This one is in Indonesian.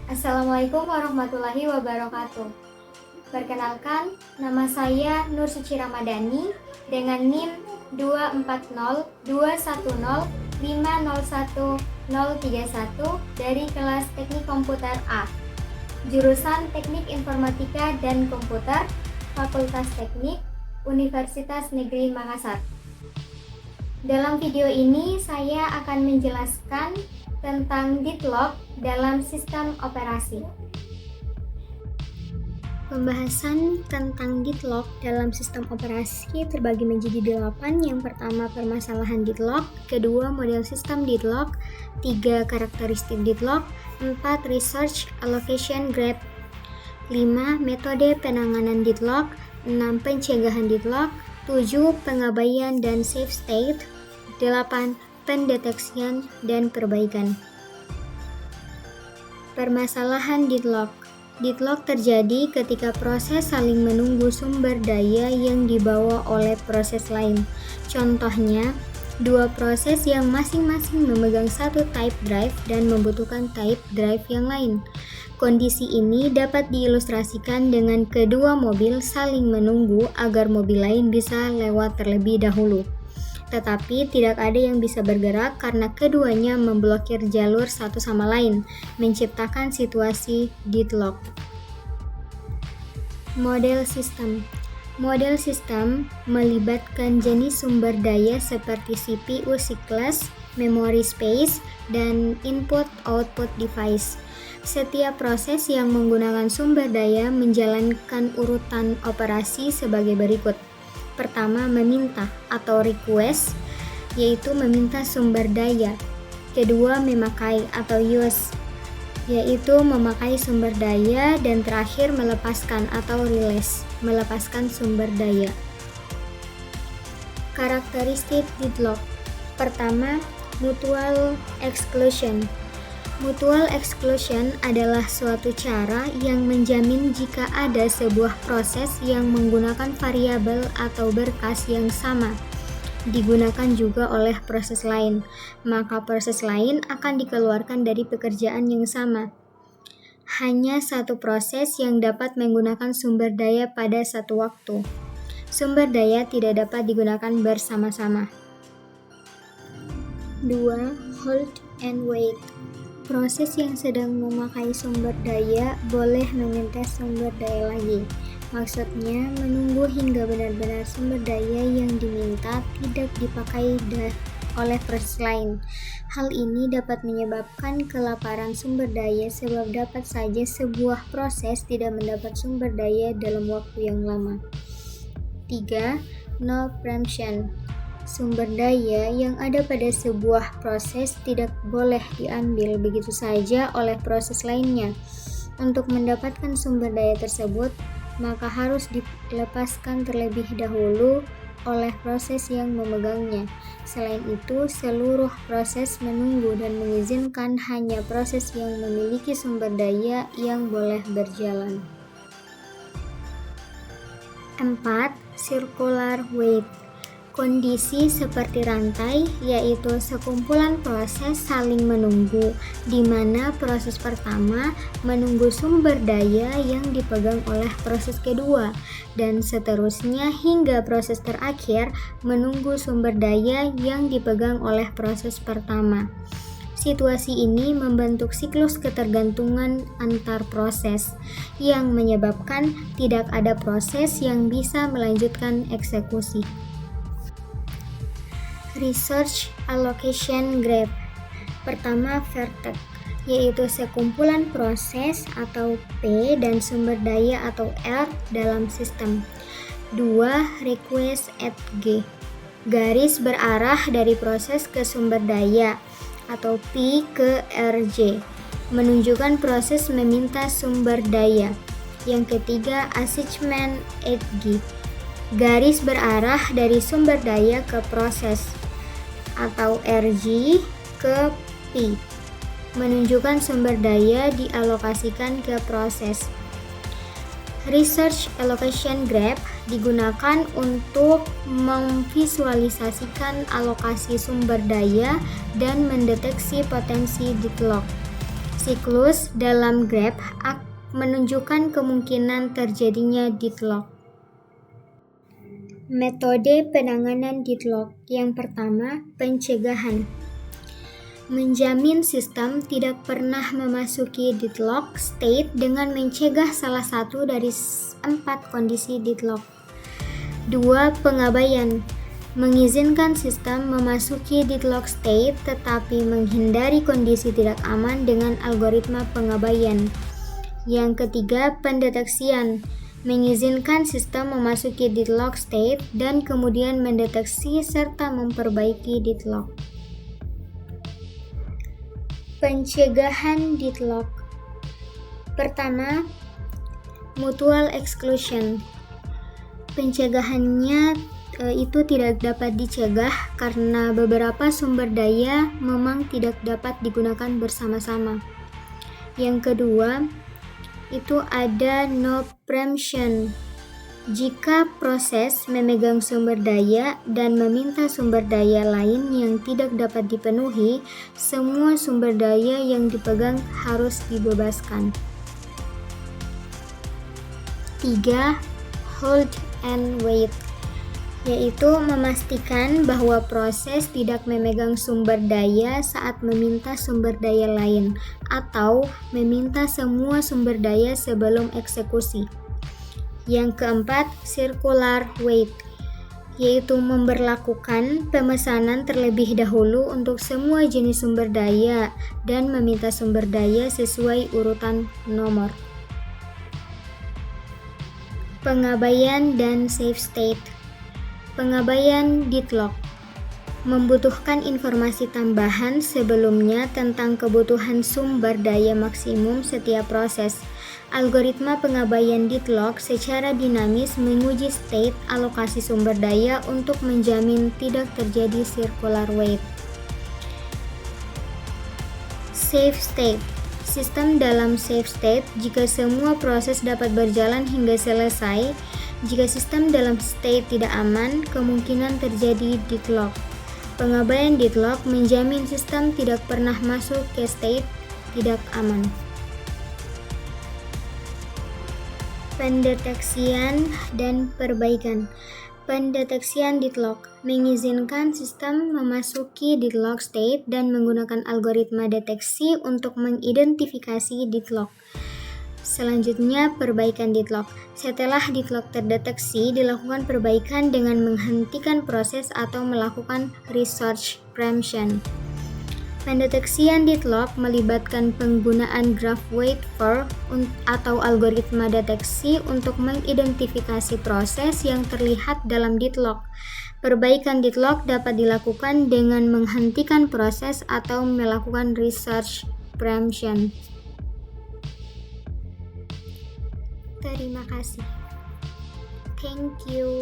Assalamualaikum warahmatullahi wabarakatuh. Perkenalkan, nama saya Nur Suci Ramadhani dengan NIM 24021050131 dari kelas Teknik Komputer A, jurusan Teknik Informatika dan Komputer, Fakultas Teknik, Universitas Negeri Makassar. Dalam video ini saya akan menjelaskan tentang deadlock dalam sistem operasi. Pembahasan tentang deadlock dalam sistem operasi terbagi menjadi 8. Yang pertama, permasalahan deadlock. Kedua, model sistem deadlock. 3, karakteristik deadlock. 4, research allocation graph. 5, metode penanganan deadlock. 6, pencegahan deadlock. 7, pengabaian dan safe state. 8, pendeteksian dan perbaikan. Permasalahan deadlock. Deadlock terjadi ketika proses saling menunggu sumber daya yang dibawa oleh proses lain. Contohnya, dua proses yang masing-masing memegang satu type drive dan membutuhkan type drive yang lain. Kondisi ini dapat diilustrasikan dengan kedua mobil saling menunggu agar mobil lain bisa lewat terlebih dahulu. Tetapi tidak ada yang bisa bergerak karena keduanya memblokir jalur satu sama lain, menciptakan situasi deadlock. Model sistem. Model sistem melibatkan jenis sumber daya seperti CPU siklus, memory space, dan input-output device. Setiap proses yang menggunakan sumber daya menjalankan urutan operasi sebagai berikut. Pertama, meminta atau request, yaitu meminta sumber daya. Kedua, memakai atau use, yaitu memakai sumber daya. Dan terakhir, melepaskan atau release, melepaskan sumber daya. Karakteristik deadlock. Pertama, mutual exclusion. Mutual exclusion adalah suatu cara yang menjamin jika ada sebuah proses yang menggunakan variabel atau berkas yang sama digunakan juga oleh proses lain, maka proses lain akan dikeluarkan dari pekerjaan yang sama. Hanya satu proses yang dapat menggunakan sumber daya pada satu waktu. Sumber daya tidak dapat digunakan bersama-sama. 2. Hold and wait. Proses yang sedang memakai sumber daya boleh meminta sumber daya lagi. Maksudnya, menunggu hingga benar-benar sumber daya yang diminta tidak dipakai oleh proses lain. Hal ini dapat menyebabkan kelaparan sumber daya sebab dapat saja sebuah proses tidak mendapat sumber daya dalam waktu yang lama. 3. No preemption. Sumber daya yang ada pada sebuah proses tidak boleh diambil begitu saja oleh proses lainnya. Untuk mendapatkan sumber daya tersebut, maka harus dilepaskan terlebih dahulu oleh proses yang memegangnya. Selain itu, seluruh proses menunggu dan mengizinkan hanya proses yang memiliki sumber daya yang boleh berjalan. 4. Circular wait. Kondisi seperti rantai, yaitu sekumpulan proses saling menunggu, di mana proses pertama menunggu sumber daya yang dipegang oleh proses kedua, dan seterusnya hingga proses terakhir menunggu sumber daya yang dipegang oleh proses pertama. Situasi ini membentuk siklus ketergantungan antar proses, yang menyebabkan tidak ada proses yang bisa melanjutkan eksekusi. Research allocation graph. Pertama, vertex, yaitu sekumpulan proses atau P dan sumber daya atau R dalam sistem. 2. Request at G. Garis berarah dari proses ke sumber daya atau P ke RJ, menunjukkan proses meminta sumber daya. Yang ketiga, assignment at G. Garis berarah dari sumber daya ke proses atau RG ke P, menunjukkan sumber daya dialokasikan ke proses. Research allocation graph digunakan untuk memvisualisasikan alokasi sumber daya dan mendeteksi potensi deadlock. siklus dalam grep menunjukkan kemungkinan terjadinya deadlock. Metode penanganan deadlock. Yang pertama, pencegahan. Menjamin sistem tidak pernah memasuki deadlock state dengan mencegah salah satu dari 4 kondisi deadlock. 2. Pengabaian. Mengizinkan sistem memasuki deadlock state tetapi menghindari kondisi tidak aman dengan algoritma pengabaian. Yang ketiga, pendeteksian. Mengizinkan sistem memasuki deadlock state dan kemudian mendeteksi serta memperbaiki deadlock. Pencegahan deadlock. Pertama, mutual exclusion. Pencegahannya itu tidak dapat dicegah karena beberapa sumber daya memang tidak dapat digunakan bersama-sama. Yang kedua, itu ada no preemption. Jika proses memegang sumber daya dan meminta sumber daya lain yang tidak dapat dipenuhi, semua sumber daya yang dipegang harus dibebaskan. 3. Hold and wait, yaitu memastikan bahwa proses tidak memegang sumber daya saat meminta sumber daya lain atau meminta semua sumber daya sebelum eksekusi. Yang keempat, circular wait, yaitu memberlakukan pemesanan terlebih dahulu untuk semua jenis sumber daya dan meminta sumber daya sesuai urutan nomor. Pengabaian dan safe state. Pengabaian deadlock membutuhkan informasi tambahan sebelumnya tentang kebutuhan sumber daya maksimum setiap proses. Algoritma pengabaian deadlock secara dinamis menguji state alokasi sumber daya untuk menjamin tidak terjadi circular wait. Safe state. Sistem dalam safe state jika semua proses dapat berjalan hingga selesai. Jika sistem dalam state tidak aman, kemungkinan terjadi deadlock. Pengabaian deadlock menjamin sistem tidak pernah masuk ke state tidak aman. Pendeteksian dan perbaikan. Pendeteksian deadlock mengizinkan sistem memasuki deadlock state dan menggunakan algoritma deteksi untuk mengidentifikasi deadlock. Selanjutnya, perbaikan deadlock. Setelah deadlock terdeteksi, dilakukan perbaikan dengan menghentikan proses atau melakukan resource preemption. Pendeteksian deadlock melibatkan penggunaan graph waiter atau algoritma deteksi untuk mengidentifikasi proses yang terlihat dalam deadlock. Perbaikan deadlock dapat dilakukan dengan menghentikan proses atau melakukan resource preemption. Terima kasih. Thank you.